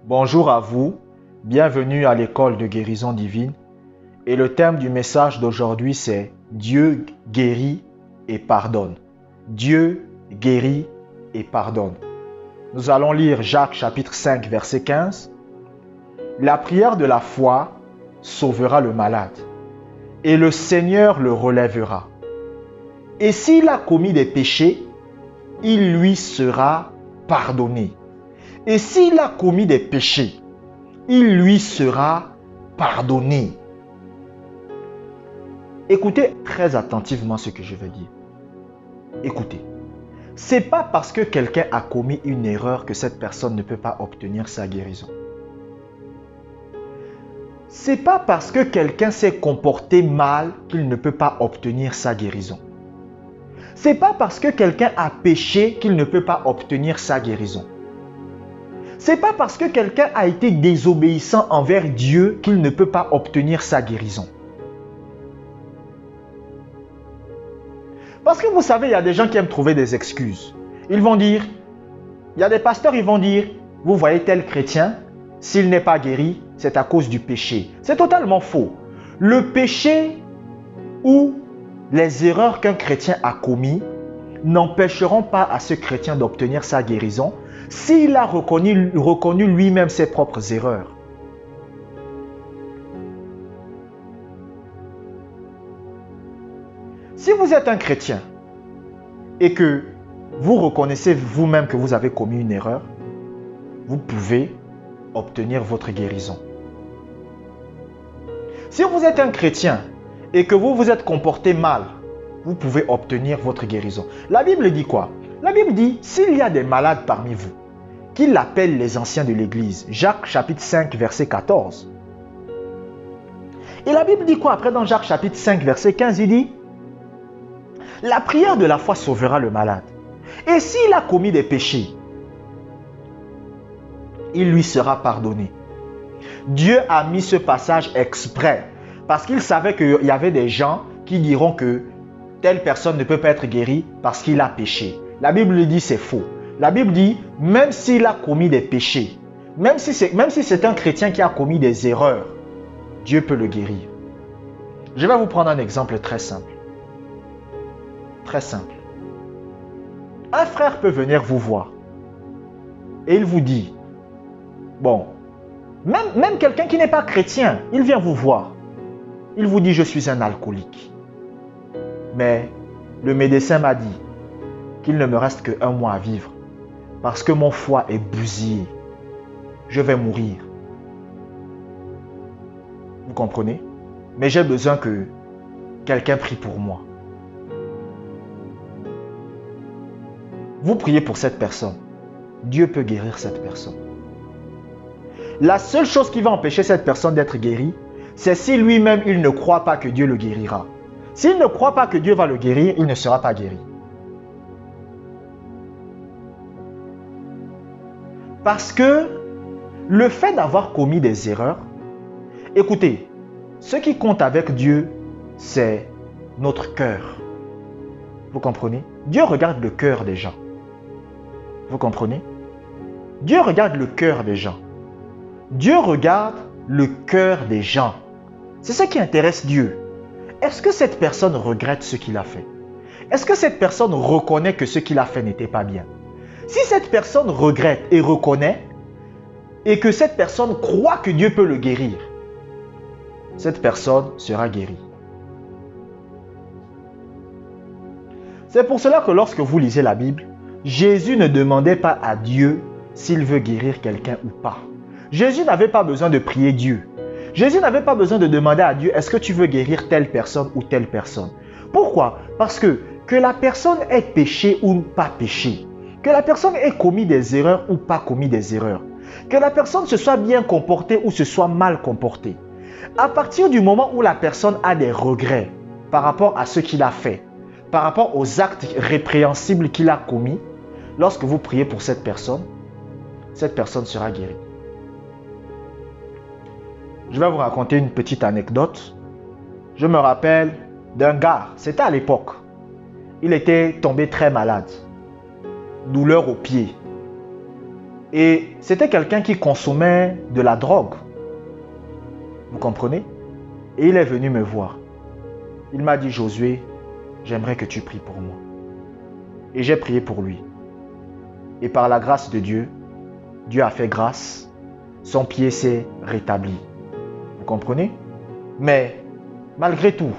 Bonjour à vous, bienvenue à l'école de guérison divine et le thème du message d'aujourd'hui c'est Dieu guérit et pardonne. Dieu guérit et pardonne. Nous allons lire Jacques chapitre 5 verset 15. La prière de la foi sauvera le malade et le Seigneur le relèvera. Et s'il a commis des péchés, il lui sera pardonné. Et s'il a commis des péchés, il lui sera pardonné. Écoutez très attentivement ce que je vais dire. Écoutez. C'est pas parce que quelqu'un a commis une erreur que cette personne ne peut pas obtenir sa guérison. C'est pas parce que quelqu'un s'est comporté mal qu'il ne peut pas obtenir sa guérison. C'est pas parce que quelqu'un a péché qu'il ne peut pas obtenir sa guérison. C'est pas parce que quelqu'un a été désobéissant envers Dieu qu'il ne peut pas obtenir sa guérison. Parce que vous savez, il y a des gens qui aiment trouver des excuses. Ils vont dire, il y a des pasteurs, ils vont dire, vous voyez tel chrétien, s'il n'est pas guéri, c'est à cause du péché. C'est totalement faux. Le péché ou les erreurs qu'un chrétien a commises n'empêcheront pas à ce chrétien d'obtenir sa guérison s'il a reconnu lui-même ses propres erreurs. Si vous êtes un chrétien et que vous reconnaissez vous-même que vous avez commis une erreur, vous pouvez obtenir votre guérison. Si vous êtes un chrétien et que vous vous êtes comporté mal, vous pouvez obtenir votre guérison. La Bible dit quoi? La Bible dit, s'il y a des malades parmi vous, qu'il appelle les anciens de l'Église. Jacques chapitre 5 verset 14. Et la Bible dit quoi après dans Jacques chapitre 5 verset 15? Il dit, la prière de la foi sauvera le malade. Et s'il a commis des péchés, il lui sera pardonné. Dieu a mis ce passage exprès parce qu'il savait qu'il y avait des gens qui diront que telle personne ne peut pas être guérie parce qu'il a péché. La Bible dit c'est faux. La Bible dit même s'il a commis des péchés, même si c'est un chrétien qui a commis des erreurs, Dieu peut le guérir. Je vais vous prendre un exemple très simple. Très simple. Un frère peut venir vous voir et il vous dit, bon, même quelqu'un qui n'est pas chrétien, il vient vous voir. Il vous dit, je suis un alcoolique. Mais le médecin m'a dit qu'il ne me reste qu'un mois à vivre parce que mon foie est bousillé. Je vais mourir. Vous comprenez? Mais j'ai besoin que quelqu'un prie pour moi. Vous priez pour cette personne. Dieu peut guérir cette personne. La seule chose qui va empêcher cette personne d'être guérie, c'est si lui-même il ne croit pas que Dieu le guérira. S'il ne croit pas que Dieu va le guérir, il ne sera pas guéri. Parce que le fait d'avoir commis des erreurs, écoutez, ce qui compte avec Dieu, c'est notre cœur. Vous comprenez? Dieu regarde le cœur des gens. Vous comprenez? Dieu regarde le cœur des gens. Dieu regarde le cœur des gens. C'est ce qui intéresse Dieu. Est-ce que cette personne regrette ce qu'il a fait? Est-ce que cette personne reconnaît que ce qu'il a fait n'était pas bien? Si cette personne regrette et reconnaît, et que cette personne croit que Dieu peut le guérir, cette personne sera guérie. C'est pour cela que lorsque vous lisez la Bible, Jésus ne demandait pas à Dieu s'il veut guérir quelqu'un ou pas. Jésus n'avait pas besoin de prier Dieu. Jésus n'avait pas besoin de demander à Dieu, est-ce que tu veux guérir telle personne ou telle personne? Pourquoi? Parce que la personne ait péché ou pas péché, que la personne ait commis des erreurs ou pas commis des erreurs, que la personne se soit bien comportée ou se soit mal comportée, à partir du moment où la personne a des regrets par rapport à ce qu'il a fait, par rapport aux actes répréhensibles qu'il a commis, lorsque vous priez pour cette personne sera guérie. Je vais vous raconter une petite anecdote. Je me rappelle d'un gars, c'était à l'époque. Il était tombé très malade. Douleur au pied. Et c'était quelqu'un qui consommait de la drogue. Vous comprenez? Et il est venu me voir. Il m'a dit, Josué, j'aimerais que tu pries pour moi. Et j'ai prié pour lui. Et par la grâce de Dieu, Dieu a fait grâce. Son pied s'est rétabli. Vous comprenez? Mais malgré tout,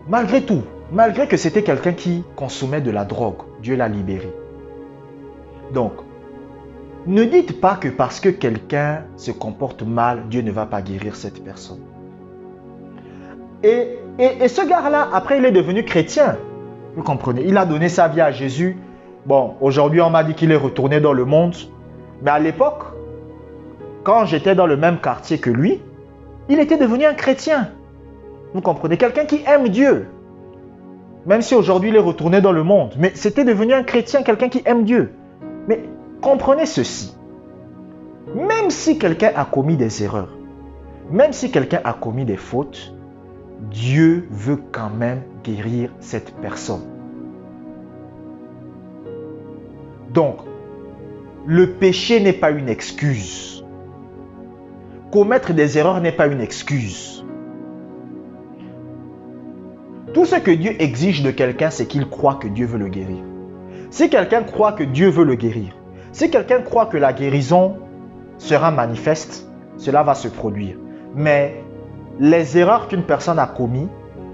malgré que c'était quelqu'un qui consommait de la drogue, Dieu l'a libéré. Donc, ne dites pas que parce que quelqu'un se comporte mal, Dieu ne va pas guérir cette personne. Et ce gars-là, après, il est devenu chrétien. Vous comprenez? Il a donné sa vie à Jésus. Bon, aujourd'hui, on m'a dit qu'il est retourné dans le monde. Mais à l'époque, quand j'étais dans le même quartier que lui, il était devenu un chrétien. Vous comprenez? Quelqu'un qui aime Dieu. Même si aujourd'hui, il est retourné dans le monde. Mais c'était devenu un chrétien, quelqu'un qui aime Dieu. Mais comprenez ceci. Même si quelqu'un a commis des erreurs, même si quelqu'un a commis des fautes, Dieu veut quand même guérir cette personne. Donc, le péché n'est pas une excuse. Commettre des erreurs n'est pas une excuse. Tout ce que Dieu exige de quelqu'un, c'est qu'il croit que Dieu veut le guérir. Si quelqu'un croit que Dieu veut le guérir, si quelqu'un croit que la guérison sera manifeste, cela va se produire. Mais les erreurs qu'une personne a commises,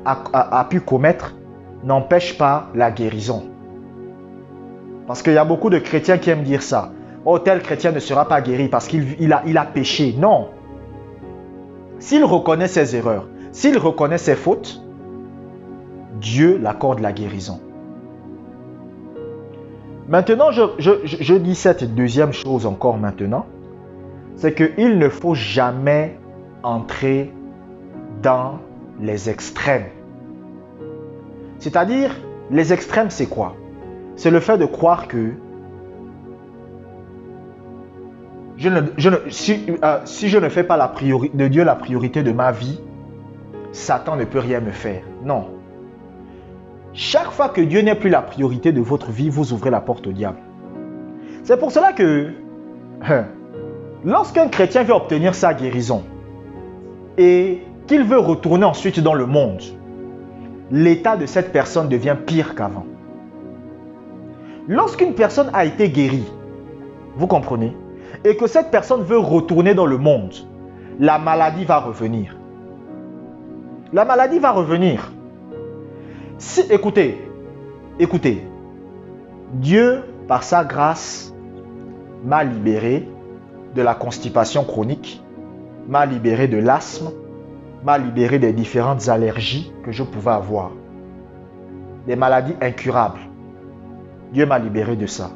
a pu commettre, n'empêchent pas la guérison. Parce qu'il y a beaucoup de chrétiens qui aiment dire ça. Oh, tel chrétien ne sera pas guéri parce qu'il a péché. Non. S'il reconnaît ses erreurs, s'il reconnaît ses fautes, Dieu l'accorde la guérison. Maintenant, je dis cette deuxième chose encore maintenant. C'est qu'il ne faut jamais entrer dans les extrêmes. C'est-à-dire, les extrêmes, c'est quoi? C'est le fait de croire que si je ne fais pas de Dieu la priorité de ma vie, Satan ne peut rien me faire. Non. Chaque fois que Dieu n'est plus la priorité de votre vie, vous ouvrez la porte au diable. C'est pour cela que lorsqu'un chrétien veut obtenir sa guérison et qu'il veut retourner ensuite dans le monde, l'état de cette personne devient pire qu'avant. Lorsqu'une personne a été guérie, vous comprenez, et que cette personne veut retourner dans le monde, la maladie va revenir. La maladie va revenir. Si, écoutez, Dieu, par sa grâce, m'a libéré de la constipation chronique, m'a libéré de l'asthme, m'a libéré des différentes allergies que je pouvais avoir. Des maladies incurables. Dieu m'a libéré de ça.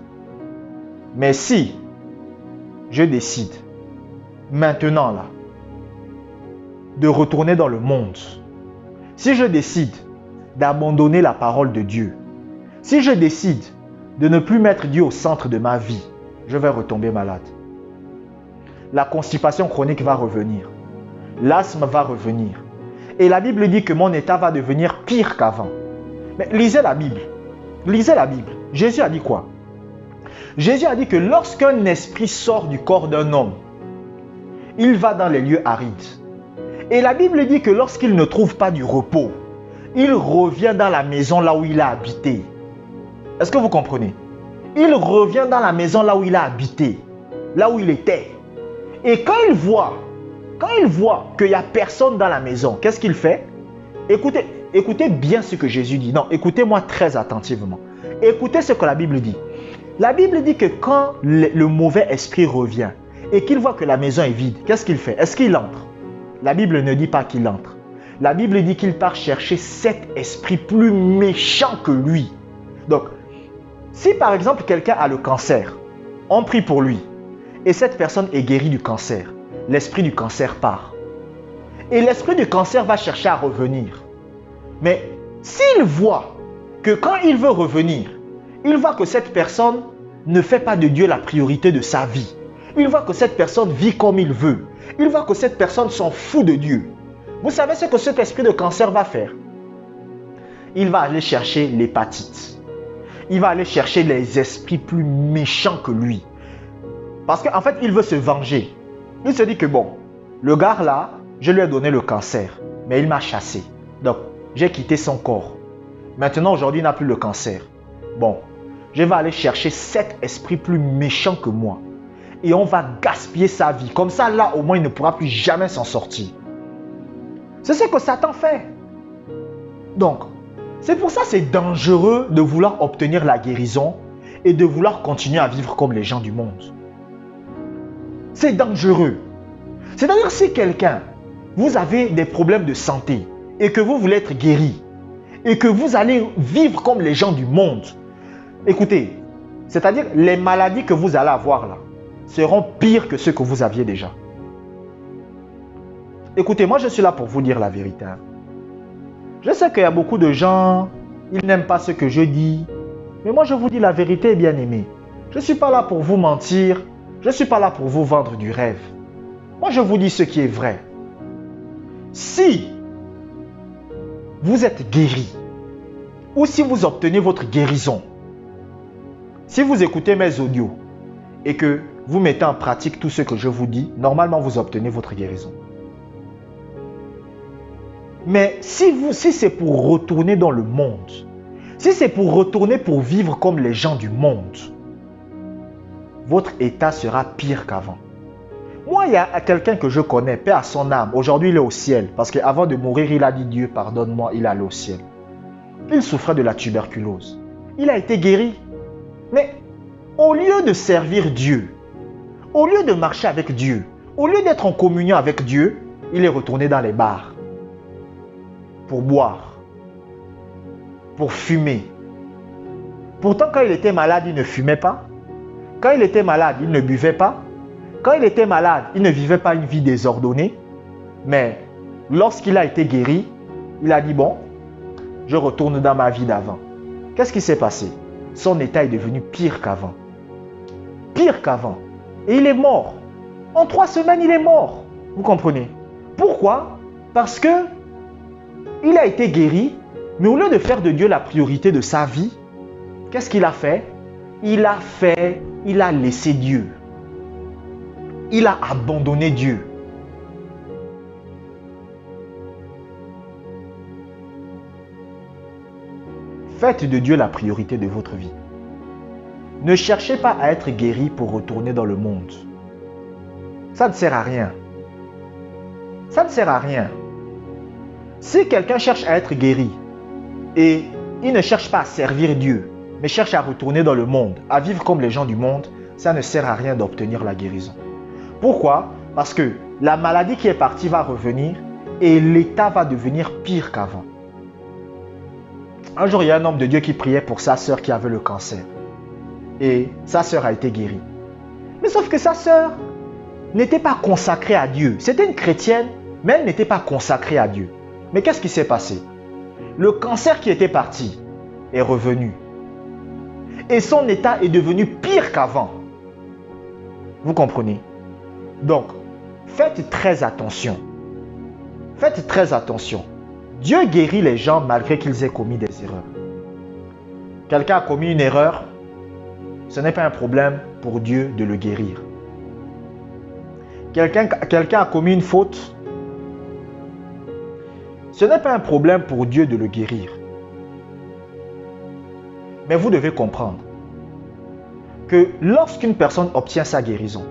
Mais si je décide maintenant là de retourner dans le monde, si je décide d'abandonner la parole de Dieu, si je décide de ne plus mettre Dieu au centre de ma vie, je vais retomber malade. La constipation chronique va revenir. L'asthme va revenir. Et la Bible dit que mon état va devenir pire qu'avant. Mais lisez la Bible. Lisez la Bible. Jésus a dit quoi? Jésus a dit que lorsqu'un esprit sort du corps d'un homme, il va dans les lieux arides. Et la Bible dit que lorsqu'il ne trouve pas du repos, il revient dans la maison là où il a habité. Est-ce que vous comprenez? Il revient dans la maison là où il a habité, là où il était. Et quand il voit qu'il n'y a personne dans la maison, qu'est-ce qu'il fait? Écoutez bien ce que Jésus dit. Non, écoutez-moi très attentivement. Écoutez ce que la Bible dit. La Bible dit que quand le mauvais esprit revient et qu'il voit que la maison est vide, qu'est-ce qu'il fait? Est-ce qu'il entre? La Bible ne dit pas qu'il entre. La Bible dit qu'il part chercher cet esprit plus méchant que lui. Donc, si par exemple quelqu'un a le cancer, on prie pour lui et cette personne est guérie du cancer, l'esprit du cancer part. Et l'esprit du cancer va chercher à revenir. Mais s'il voit que quand il veut revenir, il voit que cette personne ne fait pas de Dieu la priorité de sa vie. Il voit que cette personne vit comme il veut. Il voit que cette personne s'en fout de Dieu. Vous savez ce que cet esprit de cancer va faire? Il va aller chercher l'hépatite. il va aller chercher les esprits plus méchants que lui. Parce qu'en fait, il veut se venger. Il se dit que bon, le gars là, je lui ai donné le cancer, mais il m'a chassé. Donc, j'ai quitté son corps. Maintenant, aujourd'hui, il n'a plus le cancer. Bon, je vais aller chercher 7 esprits plus méchants que moi. Et on va gaspiller sa vie. Comme ça, là, au moins, il ne pourra plus jamais s'en sortir. C'est ce que Satan fait. Donc, c'est pour ça que c'est dangereux de vouloir obtenir la guérison et de vouloir continuer à vivre comme les gens du monde. C'est dangereux. C'est-à-dire si quelqu'un, vous avez des problèmes de santé et que vous voulez être guéri et que vous allez vivre comme les gens du monde, écoutez, c'est-à-dire les maladies que vous allez avoir là seront pires que ceux que vous aviez déjà. Écoutez, moi je suis là pour vous dire la vérité. Je sais qu'il y a beaucoup de gens, ils n'aiment pas ce que je dis, mais moi je vous dis la vérité, bien aimé. Je ne suis pas là pour vous mentir, je ne suis pas là pour vous vendre du rêve. Moi je vous dis ce qui est vrai. Si vous êtes guéri, ou si vous obtenez votre guérison, si vous écoutez mes audios et que vous mettez en pratique tout ce que je vous dis, normalement vous obtenez votre guérison. Mais si c'est pour retourner dans le monde, si c'est pour retourner pour vivre comme les gens du monde, votre état sera pire qu'avant. Moi, il y a quelqu'un que je connais, paix à son âme. Aujourd'hui, il est au ciel. Parce qu'avant de mourir, il a dit Dieu, pardonne-moi, il est allé au ciel. Il souffrait de la tuberculose. Il a été guéri. Mais au lieu de servir Dieu, au lieu de marcher avec Dieu, au lieu d'être en communion avec Dieu, il est retourné dans les bars. Pour boire, pour fumer. Pourtant, quand il était malade, il ne fumait pas. Quand il était malade, il ne buvait pas. Quand il était malade, il ne vivait pas une vie désordonnée. Mais lorsqu'il a été guéri, il a dit, bon, je retourne dans ma vie d'avant. Qu'est-ce qui s'est passé? Son état est devenu pire qu'avant. Pire qu'avant. Et il est mort. En 3 semaines, il est mort. Vous comprenez? Pourquoi? Parce que il a été guéri, mais au lieu de faire de Dieu la priorité de sa vie, qu'est-ce qu'il a fait? Il a laissé Dieu. Il a abandonné Dieu. Faites de Dieu la priorité de votre vie. Ne cherchez pas à être guéri pour retourner dans le monde. Ça ne sert à rien. Ça ne sert à rien. Si quelqu'un cherche à être guéri et il ne cherche pas à servir Dieu, mais cherche à retourner dans le monde, à vivre comme les gens du monde, ça ne sert à rien d'obtenir la guérison. Pourquoi? Parce que la maladie qui est partie va revenir et l'état va devenir pire qu'avant. Un jour, il y a un homme de Dieu qui priait pour sa sœur qui avait le cancer. Et sa sœur a été guérie. Mais sauf que sa sœur n'était pas consacrée à Dieu. C'était une chrétienne, mais elle n'était pas consacrée à Dieu. Mais qu'est-ce qui s'est passé? Le cancer qui était parti est revenu. Et son état est devenu pire qu'avant. Vous comprenez? Donc, faites très attention. Faites très attention. Dieu guérit les gens malgré qu'ils aient commis des erreurs. Quelqu'un a commis une erreur, ce n'est pas un problème pour Dieu de le guérir. Quelqu'un a commis une faute, ce n'est pas un problème pour Dieu de le guérir. Mais vous devez comprendre que lorsqu'une personne obtient sa guérison,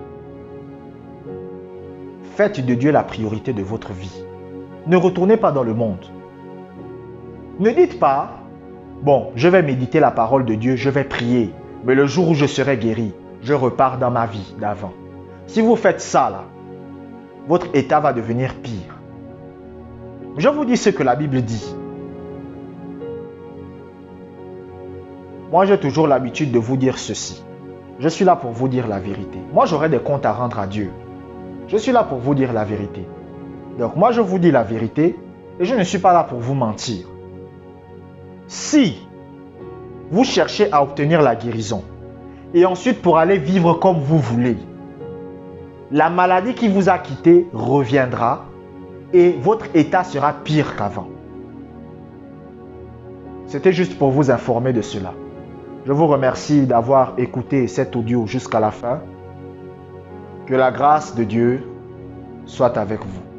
faites de Dieu la priorité de votre vie. Ne retournez pas dans le monde. Ne dites pas, bon, je vais méditer la parole de Dieu, je vais prier, mais le jour où je serai guéri, je repars dans ma vie d'avant. Si vous faites ça là, votre état va devenir pire. Je vous dis ce que la Bible dit. Moi, j'ai toujours l'habitude de vous dire ceci. Je suis là pour vous dire la vérité. Moi, j'aurai des comptes à rendre à Dieu. Je suis là pour vous dire la vérité. Donc, moi, je vous dis la vérité et je ne suis pas là pour vous mentir. Si vous cherchez à obtenir la guérison et ensuite pour aller vivre comme vous voulez, la maladie qui vous a quitté reviendra et votre état sera pire qu'avant. C'était juste pour vous informer de cela. Je vous remercie d'avoir écouté cet audio jusqu'à la fin. Que la grâce de Dieu soit avec vous.